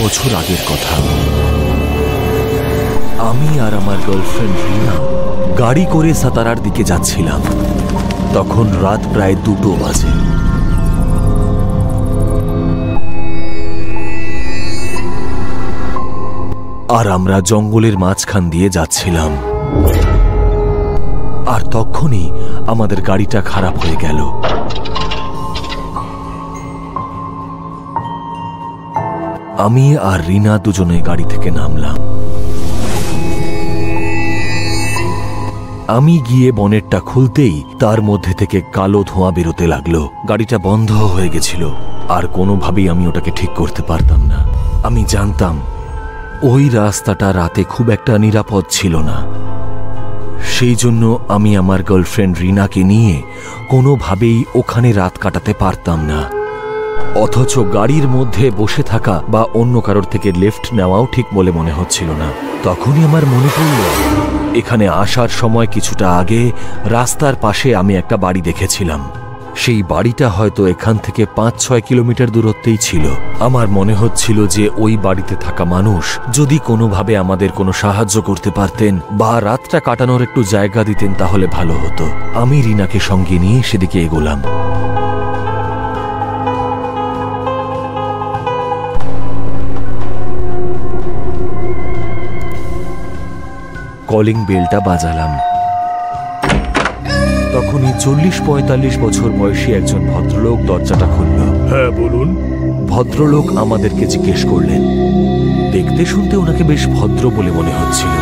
বছর আগের কথা। আমি আর আমার গার্লফ্রেন্ড রিনা গাড়ি করে সাতারার দিকে যাচ্ছিলাম। তখন রাত প্রায় 2টো বাজে। আর আমরা জঙ্গলের মাঝখান দিয়ে যাচ্ছিলাম। আর তখনই আমাদের গাড়িটা খারাপ হয়ে গেল। আমি আর রিনা দুজনে গাড়ি থেকে নামলাম। আমি গিয়ে বনেটটা খুলতেই তার মধ্যে থেকে কালো ধোঁয়া বেরোতে লাগলো। গাড়িটা বন্ধ হয়ে গেছিল আর কোনোভাবেই আমি ওটাকে ঠিক করতে পারতাম না। আমি জানতাম ওই রাস্তাটা রাতে খুব একটা নিরাপদ ছিল না। সেই জন্য আমি আমার গার্লফ্রেন্ড রিনাকে নিয়ে কোনোভাবেই ওখানে রাত কাটাতে পারতাম না। অথচ গাড়ির মধ্যে বসে থাকা বা অন্য কারোর থেকে লিফট নেওয়াও ঠিক বলে মনে হচ্ছিল না। তখনই আমার মনে পড়ল এখানে আসার সময় কিছুটা আগে রাস্তার পাশে আমি একটা বাড়ি দেখেছিলাম। সেই বাড়িটা হয়তো এখান থেকে 5-6 কিলোমিটার দূরত্বেই ছিল। আমার মনে হচ্ছিল যে ওই বাড়িতে থাকা মানুষ যদি কোনোভাবে আমাদের কোনো সাহায্য করতে পারতেন বা রাতটা কাটানোর একটু জায়গা দিতেন তাহলে ভালো হতো। আমি রিনাকে সঙ্গে নিয়ে সেদিকে এগোলাম। কলিং বেলটা বাজালাম। তখনই 40-45 বছর বয়সী একজন ভদ্রলোক দরজাটা খুলল। হ্যাঁ বলুন। ভদ্রলোক আমাদেরকে জিজ্ঞেস করলেন। দেখতে শুনতে ওনাকে বেশ ভদ্র বলে মনে হচ্ছিল।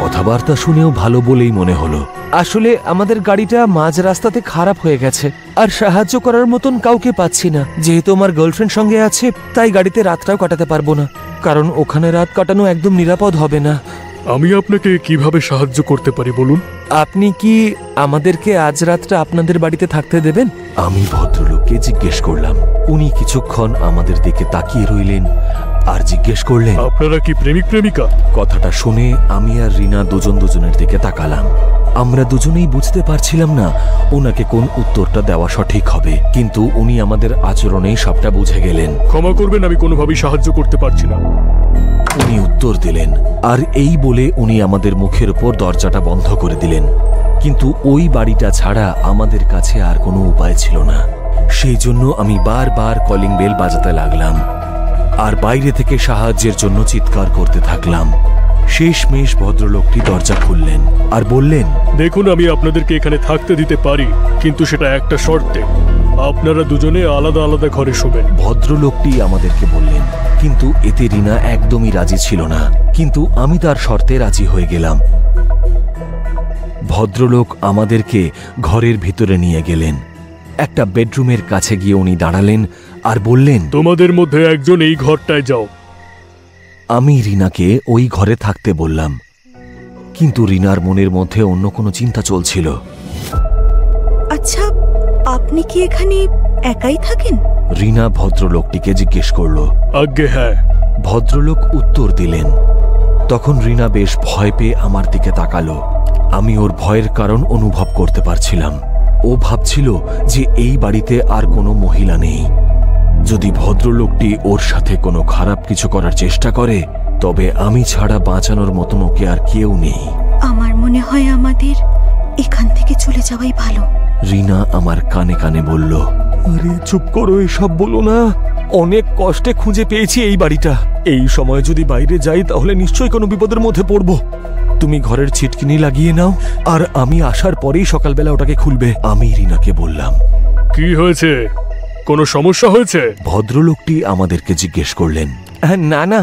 কথাবার্তা শুনেও ভালো বলেই মনে হলো। আসলে আমাদের গাড়িটা মাঝ রাস্তাতে খারাপ হয়ে গেছে আর সাহায্য করার মতন কাউকে পাচ্ছি না। যেহেতু আমার গার্লফ্রেন্ড সঙ্গে আছে তাই গাড়িতে রাতটাও কাটাতে পারবো না, কারণ ওখানে রাত কাটানো একদম নিরাপদ হবে না। আমি আপনাকে কিভাবে সাহায্য করতে পারি বলুন। আপনি কি আমাদেরকে আজ রাতটা আপনাদের বাড়িতে থাকতে দেবেন? আমি ভদ্রলোককে জিজ্ঞেস করলাম। উনি কিছুক্ষণ আমাদের দিকে তাকিয়ে রইলেন আর জিজ্ঞেস করলেন, আপনারা কি প্রেমিক প্রেমিকা? কথাটা শুনে আমি আর রিনা দুজনের দিকে তাকালাম। আমরা দুজনেই বুঝতে পারছিলাম না ওনাকে কোন উত্তরটা দেওয়া সঠিক হবে, কিন্তু উনি আমাদের আচরণেই সবটা বুঝে গেলেন। ক্ষমা করবেন, আমি কোনোভাবেই সাহায্য করতে পারছি না, উনি উত্তর দিলেন। আর এই বলে উনি আমাদের মুখের উপর দরজাটা বন্ধ করে দিলেন। কিন্তু ওই বাড়িটা ছাড়া আমাদের কাছে আর কোনো উপায় ছিল না। সেই জন্য আমি বারবার কলিং বেল বাজাতে লাগলাম আর বাইরে থেকে সাহায্যের জন্য চিৎকার করতে থাকলাম। শেষমেশ ভদ্রলোকটি দরজা খুললেন আর বললেন, দেখুন আমি আপনাদেরকে এখানে থাকতে দিতে পারি, কিন্তু সেটা একটা শর্তে, আপনারা দুজনে আলাদা আলাদা ঘরে শোবেন। ভদ্রলোকটি আমাদেরকে বললেন, কিন্তু এতে রিনা একদমই রাজি ছিল না। কিন্তু আমি তার শর্তে রাজি হয়ে গেলাম। ভদ্রলোক আমাদেরকে ঘরের ভিতরে নিয়ে গেলেন। একটা বেডরুমের কাছে গিয়ে উনি দাঁড়ালেন আর বললেন, তোমাদের মধ্যে একজন এই ঘরটায় যাও। আমি রিনাকে ওই ঘরে থাকতে বললাম, কিন্তু রিনার মনের মধ্যে অন্য কোনো চিন্তা চলছিল। আচ্ছা, আপনি কি এখানে একাই থাকেন? রিনা ভদ্রলোকটিকে জিজ্ঞেস করল। আজ্ঞে হ্যাঁ। ভদ্রলোক উত্তর দিলেন। তখন রিনা বেশ ভয় পেয়ে আমার দিকে তাকালো। আমি ওর ভয়ের কারণ অনুভব করতে পারছিলাম। ও ভাবছিল যে এই বাড়িতে আর কোনো মহিলা নেই। যদি ভদ্রলোকটি ওর সাথে কোনো খারাপ কিছু করার চেষ্টা করে তবে আমি ছাড়া বাঁচানোর মতন ওকে আর কেউ নেই। আমার মনে হয় আমাদের এখান থেকে চলে যাওয়াই ভালো। রিনা আমার কানে কানে বলল, আরে চুপ করো, এসব বলো না। অনেক কষ্টে খুঁজে পেয়েছি এই বাড়িটা। এই সময় যদি বাইরে যাই তাহলে নিশ্চয়ই কোনো বিপদের মধ্যে পড়ব। তুমি ঘরের ছিটকিনি লাগিয়ে নাও আর আমি আসার পরেই সকালবেলা ওটাকে খুলবে। আমি রিনাকে বললাম। কি হয়েছে, কোনো সমস্যা হয়েছে? ভদ্রলোকটি আমাদেরকে জিজ্ঞেস করলেন। না না,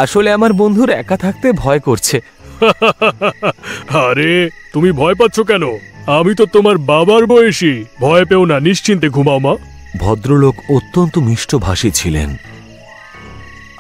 আসলে আমার বন্ধুর একা থাকতে ভয় করছে। আরে তুমি ভয় পাচ্ছ কেন? আমি তো তোমার বাবার বয়সী। ভয় পেও না, নিশ্চিন্তে ঘুমাও মা। ভদ্রলোক অত্যন্ত মিষ্টভাষী ছিলেন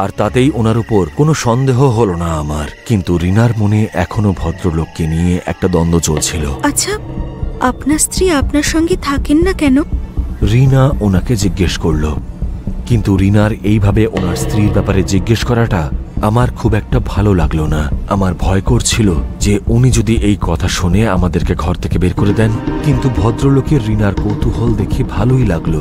আর তাতেই ওনার উপর কোনো সন্দেহ হলো না আমার। কিন্তু রিনার মনে এখনো ভদ্রলোককে নিয়ে একটা দ্বন্দ্ব চলছিল। আচ্ছা, আপনার স্ত্রী আপনার সঙ্গে থাকেন না কেন? রিনা ওনাকে জিজ্ঞেস করল। কিন্তু রিনার এইভাবে ওনার স্ত্রীর ব্যাপারে জিজ্ঞেস করাটা আমার খুব একটা ভালো লাগলো না। আমার ভয় করছিল যে উনি যদি এই কথা শুনে আমাদেরকে ঘর থেকে বের করে দেন। কিন্তু ভদ্রলোকের রিনার কৌতূহল দেখে ভালোই লাগলো।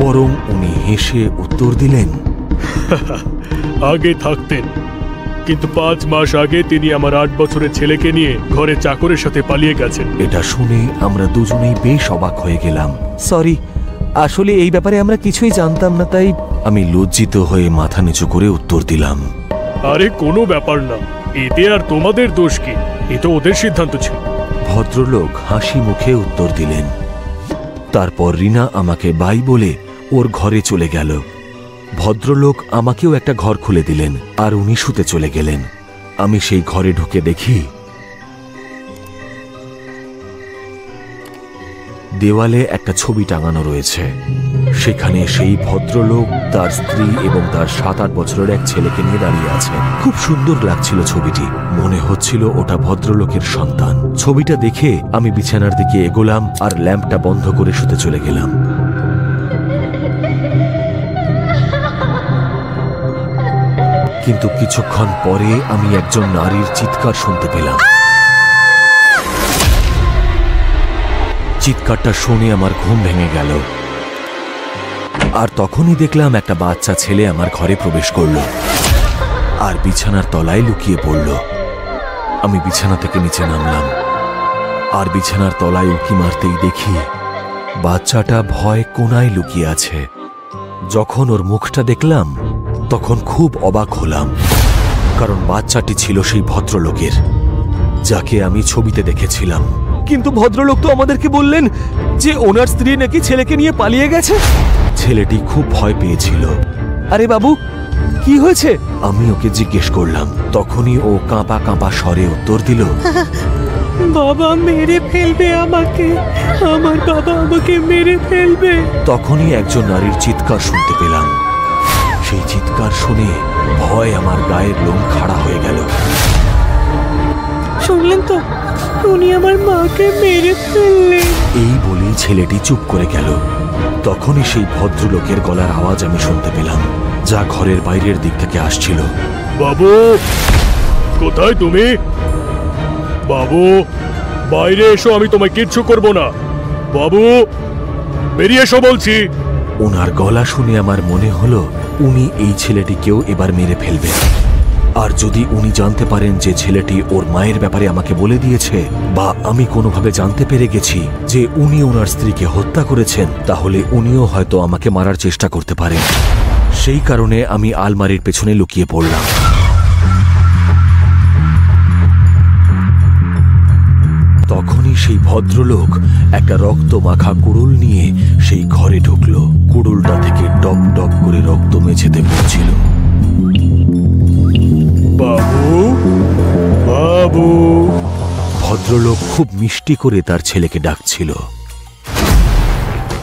বরং উনি হেসে উত্তর দিলেন, আগে থাকতেন, কিন্তু 5 মাস আগে তিনি আমার 8 বছরের ছেলেকে নিয়ে ঘরে চাকরের সাথে পালিয়ে গেছেন। এটা শুনে আমরা দুজনেই বেশ অবাক হয়ে গেলাম। সরি, আসলে এই ব্যাপারে আমরা কিছুই জানতাম না, তাই আমি লজ্জিত হয়ে মাথা নিচু করে উত্তর দিলাম। আরে কোনো ব্যাপার না, এতে আর তোমাদের দোষ কি? এ তো ওদের সিদ্ধান্ত ছিল। ভদ্রলোক হাসি মুখে উত্তর দিলেন। তারপর রিনা আমাকে বাই বলে ওর ঘরে চলে গেল। ভদ্রলোক আমাকেও একটা ঘর খুলে দিলেন আর উনি শুতে চলে গেলেন। আমি সেই ঘরে ঢুকে দেখি দেওয়ালে একটা ছবি টাঙানো রয়েছে। সেখানে সেই ভদ্রলোক তার স্ত্রী এবং তার 7-8 বছরের এক ছেলেকে নিয়ে দাঁড়িয়ে আছে। খুব সুন্দর লাগছিল ছবিটি, মনে হচ্ছিল ওটা ভদ্রলোকের সন্তান। ছবিটা দেখে আমি বিছানার দিকে এগোলাম আর ল্যাম্পটা বন্ধ করে শুতে চলে গেলাম। কিন্তু কিছুক্ষণ পরে আমি একজন নারীর চিৎকার শুনতে পেলাম। চিৎকারটা শুনে আমার ঘুম ভেঙে গেল, আর তখনই দেখলাম একটা বাচ্চা ছেলে আমার ঘরে প্রবেশ করলো আর বিছানার তলায় লুকিয়ে পড়ল। আমি বিছানা থেকে নিচে নামলাম আর বিছানার তলায় উঁকি মারতেই দেখি বাচ্চাটা ভয় কোণায় লুকিয়ে আছে। যখন ওর মুখটা দেখলাম তখন খুব অবাক হলাম, কারণ বাচ্চাটি ছিল সেই ভদ্রলোকের, যাকে আমি ছবিতে দেখেছিলাম। কিন্তু ভদ্রলোক তো আমাদেরকে বললেন যে ওনার স্ত্রী নাকি ছেলেকে নিয়ে পালিয়ে গেছে। ছেলেটি খুব ভয় পেয়েছিল। আরে বাবু, কি হয়েছে? আমি ওকে জিজ্ঞেস করলাম। তখনই ও কাঁপা কাঁপা স্বরে উত্তর দিল, বাবা মেরে ফেলবে আমাকে, আমার বাবা আমাকে মেরে ফেলবে। তখনই একজন নারীর চিৎকার শুনতে পেলাম। সেই চিৎকার শুনে ভয় আমার গায়ের লোম খাড়া হয়ে গেল। শুনলেন তো, উনি আমার মাকে মেরে ফেললেন। এই বলেই ছেলেটি চুপ করে গেল। তখনই সেই ভদ্রলোকের গলার আওয়াজ আমি শুনতে পেলাম, যা ঘরের বাইরের দিক থেকে আসছিল। বাবু, কোথায় তুমি? বাবু, বাইরে এসো, আমি তোমায় কিচ্ছু করব না। বাবু, বেরিয়ে এসো বলছি। ওনার গলা শুনে আমার মনে হলো উনি এই ছেলেটিকেও এবার মেরে ফেলবেন। আর যদি উনি জানতে পারেন যে ছেলেটি ওর মায়ের ব্যাপারে আমাকে বলে দিয়েছে, বা আমি কোনোভাবে জানতে পেরে গেছি যে উনি ওনার স্ত্রীকে হত্যা করেছেন, তাহলে উনিও হয়তো আমাকে মারার চেষ্টা করতে পারেন। সেই কারণে আমি আলমারির পেছনে লুকিয়ে পড়লাম। তখনই সেই ভদ্রলোক একটা রক্ত মাখা কুড়ুল নিয়ে সেই ঘরে ঢুকলো। কুড়ুলটা থেকে টপ টপ করে রক্ত মেঝেতে পড়ছিল। বাবু, বাবু। ভদ্রলোক খুব মিষ্টি করে তার ছেলেকে ডাকছিল।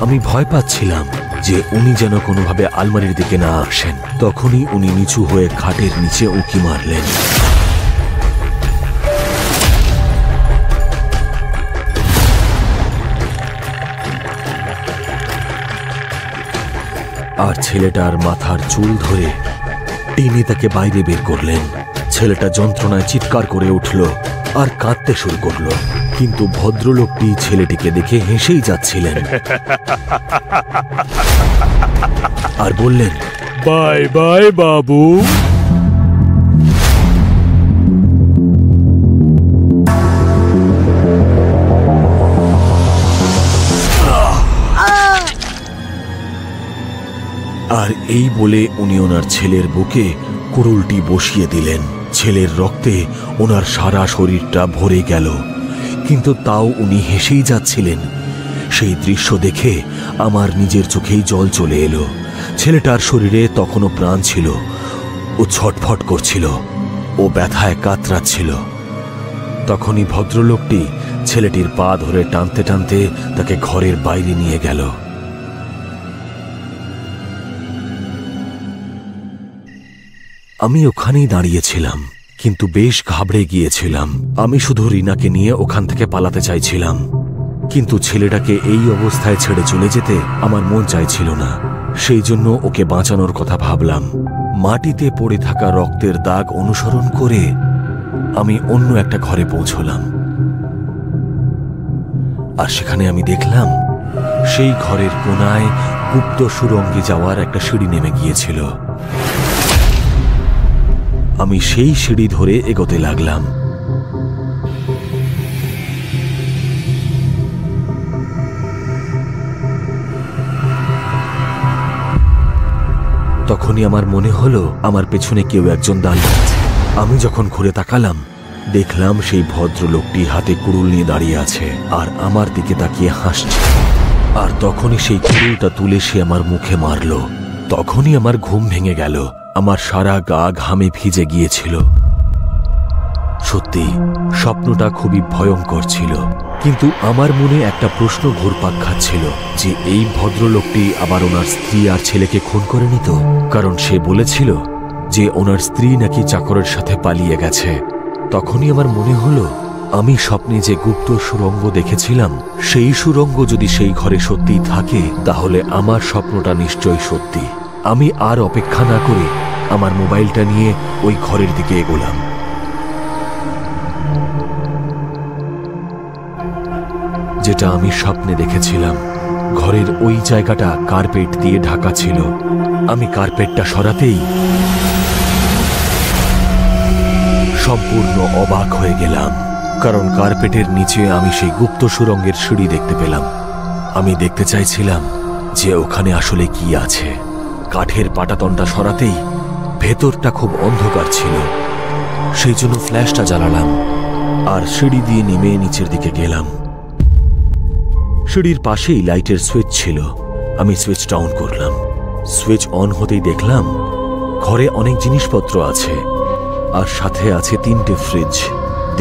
আমি ভয় পাচ্ছিলাম যে উনি যেন কোনোভাবে আলমারির দিকে না আসেন। তখনই উনি নিচু হয়ে খাটের নিচে উঁকি মারলেন। আর ছেলেটার মাথার চুল ধরে টেনে তাকে বাইরে বের করলেন। ছেলেটা যন্ত্রণায় চিৎকার করে উঠল আর কাঁদতে শুরু করলো। কিন্তু ভদ্রলোকটি ছেলেটিকে দেখে হেসেই যাচ্ছিলেন আর বললেন, বাই বাই বাবু। আর এই বলে উনি ওনার ছেলের বুকে কুড়ুলটি বসিয়ে দিলেন। ছেলের রক্তে ওনার সারা শরীরটা ভরে গেল, কিন্তু তাও উনি হেসেই যাচ্ছিলেন। সেই দৃশ্য দেখে আমার নিজের চোখেই জল চলে এলো। ছেলেটার শরীরে তখনও প্রাণ ছিল। ও ছটফট করছিল, ও ব্যথায় কাতরাচ্ছিল। তখনই ভদ্রলোকটি ছেলেটির পা ধরে টানতে টানতে তাকে ঘরের বাইরে নিয়ে গেল। আমি ওখানেই দাঁড়িয়েছিলাম, কিন্তু বেশ ঘাবড়ে গিয়েছিলাম। আমি শুধু রিনাকে নিয়ে ওখান থেকে পালাতে চাইছিলাম, কিন্তু ছেলেটাকে এই অবস্থায় ছেড়ে চলে যেতে আমার মন চাইছিল না। সেই জন্য ওকে বাঁচানোর কথা ভাবলাম। মাটিতে পড়ে থাকা রক্তের দাগ অনুসরণ করে আমি অন্য একটা ঘরে পৌঁছলাম। আর সেখানে আমি দেখলাম সেই ঘরের কোণায় গুপ্ত সুড়ঙ্গে যাওয়ার একটা সিঁড়ি নেমে গিয়েছিল। আমি সেই সিঁড়ি ধরে এগোতে লাগলাম। তখনই আমার মনে হলো আমার পেছনে কেউ একজন দাঁড়িয়ে আছে। আমি যখন ঘুরে তাকালাম, দেখলাম সেই ভদ্রলোকটি হাতে কুড়ুল নিয়ে দাঁড়িয়ে আছে আর আমার দিকে তাকিয়ে হাসছে। আর তখনই সেই কুড়ুলটা তুলে সে আমার মুখে মারল। তখনই আমার ঘুম ভেঙে গেল। আমার সারা গা ঘামে ভিজে গিয়েছিল। সত্যি স্বপ্নটা খুবই ভয়ঙ্কর ছিল, কিন্তু আমার মনে একটা প্রশ্ন ঘুরপাক খাচ্ছিল যে এই ভদ্রলোকটি আবার ওনার স্ত্রী আর ছেলেকে খুন করেনি তো? কারণ সে বলেছিল যে ওনার স্ত্রী নাকি চাকরের সাথে পালিয়ে গেছে। তখনই আমার মনে হলো আমি স্বপ্নে যে গুপ্ত সুড়ঙ্গ দেখেছিলাম, সেই সুড়ঙ্গ যদি সেই ঘরে সত্যিই থাকে, তাহলে আমার স্বপ্নটা নিশ্চয়ই সত্যি। আমি আর অপেক্ষা না করে আমার মোবাইলটা নিয়ে ওই ঘরের দিকে এগোলাম। যেটা আমি স্বপ্নে দেখেছিলাম, ঘরের ওই জায়গাটা কার্পেট দিয়ে ঢাকা ছিল। আমি কার্পেটটা সরাতেই সম্পূর্ণ অবাক হয়ে গেলাম, কারণ কার্পেটের নিচে আমি সেই গুপ্ত সুড়ঙ্গের সিঁড়ি দেখতে পেলাম। আমি দেখতে চাইছিলাম যে ওখানে আসলে কি আছে। কাঠের পাটাতনটা সরাতেই ভেতরটা খুব অন্ধকার ছিল, সেই জন্য ফ্ল্যাশটা জ্বালালাম আর সিঁড়ি দিয়ে নেমে নিচের দিকে গেলাম। সিঁড়ির পাশেই লাইটের সুইচ ছিল। আমি সুইচটা অন করলাম। সুইচ অন হতেই দেখলাম ঘরে অনেক জিনিসপত্র আছে আর সাথে আছে 3টে ফ্রিজ।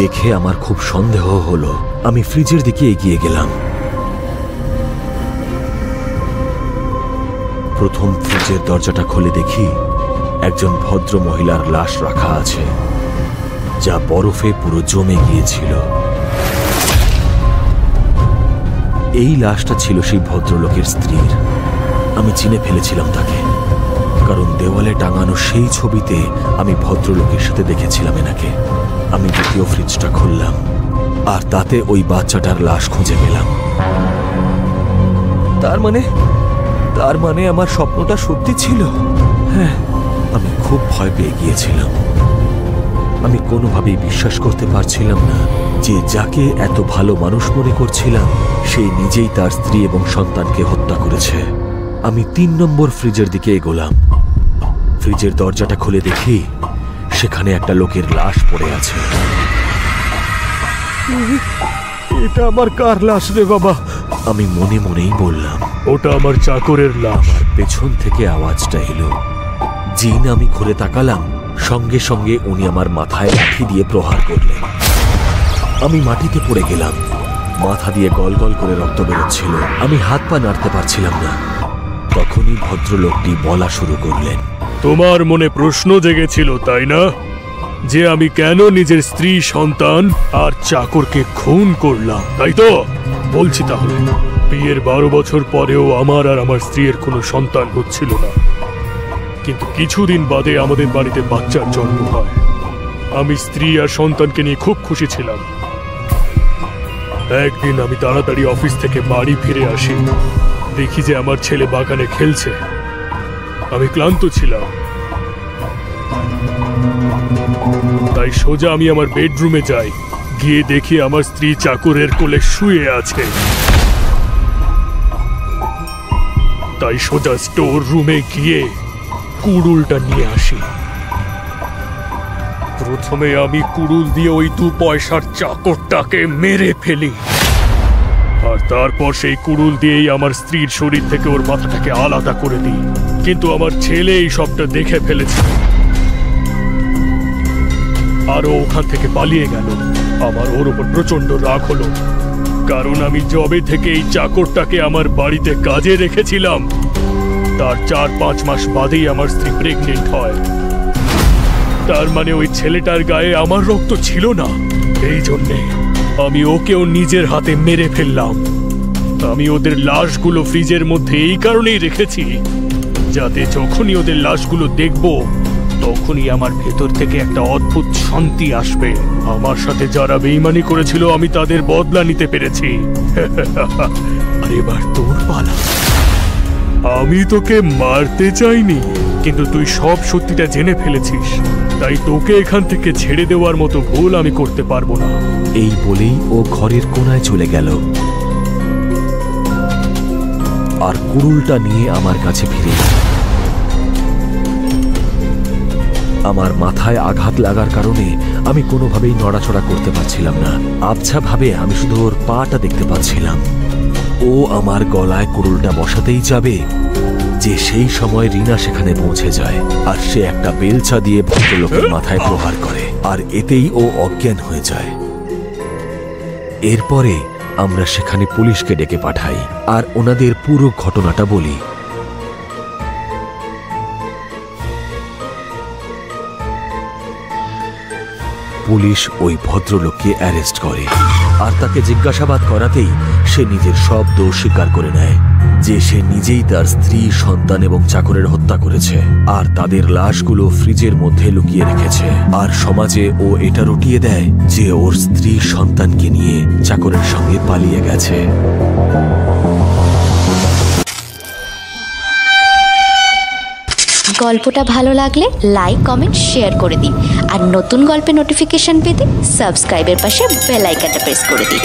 দেখে আমার খুব সন্দেহ হলো। আমি ফ্রিজের দিকে এগিয়ে গেলাম। প্রথম ফ্রিজের দরজাটা খুলে দেখি একজন ভদ্র মহিলার লাশ রাখা আছে, যা বরফে পুরো জমে গিয়েছিল। এই লাশটা ছিল সেই ভদ্রলোকের স্ত্রীর। আমি চিনে ফেলেছিলাম তাকে, কারণ দেওয়ালে টাঙানো সেই ছবিতে আমি ভদ্রলোকের সাথে দেখেছিলাম এনাকে। আমি দ্বিতীয় ফ্রিজটা খুললাম আর তাতে ওই বাচ্চাটার লাশ খুঁজে পেলাম। তার মানে আমার স্বপ্নটা সত্যি ছিল। হ্যাঁ, আমি খুব ভয় পেয়ে গিয়েছিলাম। আমি কোনোভাবেই বিশ্বাস করতে পারছিলাম না যে যাকে এত ভালো মানুষ মনে করছিলাম, সে নিজেই তার স্ত্রী এবং সন্তানকে হত্যা করেছে। আমি 3 নম্বর ফ্রিজের দিকে এগোলাম। ফ্রিজের দরজাটা খুলে দেখি সেখানে একটা লোকের লাশ পড়ে আছে। এটা আমার কার লাশ রে বাবা? আমি মনে মনেই বললাম। ওটা আমার চাকরের লাশ। আমার পেছন থেকে আওয়াজটা এলো। জিন আমি ঘুরে তাকালাম, সঙ্গে সঙ্গে উনি আমার মাথায় লাঠি দিয়ে প্রহার করলেন। আমি মাটিতে পড়ে গেলাম। মাথা দিয়ে গল গল করে রক্ত বেরোচ্ছিল। আমি হাত পা নাড়তে পারছিলাম না। তখনই ভদ্রলোকটি বলা শুরু করলেন, তোমার মনে প্রশ্ন জেগেছিল তাই না, যে আমি কেন নিজের স্ত্রী, সন্তান আর চাকরকে খুন করলাম, তাই তো? বলছি তাহলে। বিয়ের 12 বছর পরেও আমার আর আমার স্ত্রীর কোনো সন্তান হচ্ছিল না, কিন্তু কিছুদিন বাদে আমাদের বাড়িতে বাচ্চার জন্ম হয়। আমি স্ত্রী আর সন্তানকে নিয়ে খুব খুশি ছিলাম। একদিন আমি তাড়াতাড়ি অফিস থেকে বাড়ি ফিরে আসি। দেখি যে আমার ছেলে বাগানে খেলছে। আমি ক্লান্ত ছিলাম, তাই সোজা আমি আমার বেডরুমে যাই। গিয়ে দেখি আমার স্ত্রী চাকরের কোলে শুয়ে আছে। তাই সোজা স্টোর রুমে গিয়ে কুড়ুলটা নিয়ে আসি। প্রথমে আমি কুড়ুল দিয়ে ওই 2 পয়সার চাকরটাকে মেরে ফেলি, আর তারপর সেই কুড়ুল দিয়েই আমার স্ত্রীর শরীর থেকে ওর মাথাটাকে আলাদা করে দিই। কিন্তু আমার ছেলে এই সবটা দেখে ফেলেছে আর ও ওখান থেকে পালিয়ে গেল। আমার ওর উপর প্রচন্ড রাগ হলো, কারণ আমি জবে থেকে এই চাকরটাকে আমার বাড়িতে কাজে রেখেছিলাম। তার 4-5 মাস বাদেই আমার স্ত্রী প্রেগনেন্ট হয়। তার মানে ওই ছেলেটার গায়ে আমার রক্ত ছিল না। এই জন্যে আমি ওকেও নিজের হাতে মেরে ফেললাম। আমি ওদের লাশগুলো ফ্রিজের মধ্যে এই কারণেই রেখেছি, যাতে যখনই ওদের লাশগুলো দেখব, তখনই আমার ভেতর থেকে একটা অদ্ভুত শান্তি আসবে। আমার সাথে যারা বেঈমানি করেছিল, আমি তাদের বদলা নিতে পেরেছি। আর এবার তোর পালা। আমি তোকে মারতে চাইনি, কিন্তু তুই সব সত্যিটা জেনে ফেলেছিস, তাই তোকে এখান থেকে ছেড়ে দেওয়ার মতো ভুল আমি করতে পারবো না। এই বলেই ও ঘরের কোণায় চলে গেল আর কুড়ুলটা নিয়ে আমার কাছে ফিরে এলো। আমার মাথায় আঘাত লাগার কারণে আমি কোনোভাবেই নড়াচড়া করতে পারছিলাম না। আবছা ভাবে আমি শুধু ওর পাটা দেখতে পাচ্ছিলাম। ও আমার গলায় কুড়ুলটা বসাতেই যাবে যে সেই সময় রিনা সেখানে পৌঁছে যায় আর সে একটা বেলচা দিয়ে ভদ্রলোকের মাথায় প্রহার করে, আর এতেই ও অজ্ঞান হয়ে যায়। এরপরে আমরা সেখানে পুলিশকে ডেকে পাঠাই আর ওনাদের পুরো ঘটনাটা বলি। পুলিশ ওই ভদ্রলোককে অ্যারেস্ট করে আর তাকে জিজ্ঞাসাবাদ করাতেই সে নিজের সব দোষ স্বীকার করে নেয় যে সে নিজেই তার স্ত্রী, সন্তান এবং চাকরের হত্যা করেছে আর তাদের লাশগুলো ফ্রিজের মধ্যে লুকিয়ে রেখেছে। আর সমাজে ও এটা রটিয়ে দেয় যে ওর স্ত্রী সন্তানকে নিয়ে চাকরের সঙ্গে পালিয়ে গেছে। গল্পটা ভালো লাগলে লাইক, কমেন্ট, শেয়ার করে দিন। আর নতুন গল্পের নোটিফিকেশন পেতে সাবস্ক্রাইবের পাশে বেল আইকনটা প্রেস করে দিন।